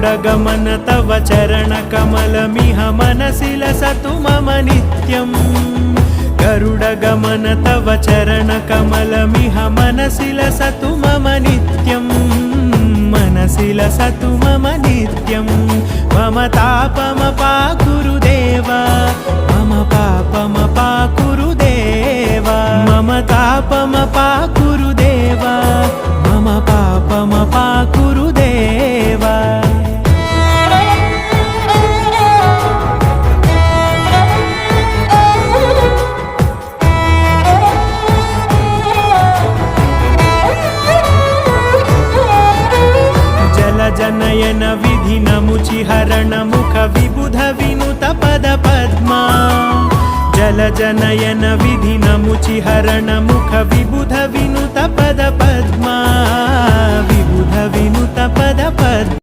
गरुडगमन तव चरणकमलमिह मनसि लसतु मम नित्यम् गरुडगमन तव चरणकमलमिह मनसि लसतु मम नित्यम् मनसि लसतु मम नित्यं मम तापमपाकुरु देवा मम पापमपाकुरु देवा मम तापमपाकुरु देवा मम पापमपाकुरु देवा जनयन विधि नमुचिहरण मुख विबुध विनुत पद पद्मा जल जनयन विधि नमुचिहरण मुख विबुध विनुत पद पद्मा विबुध विनुत पद पद्मा।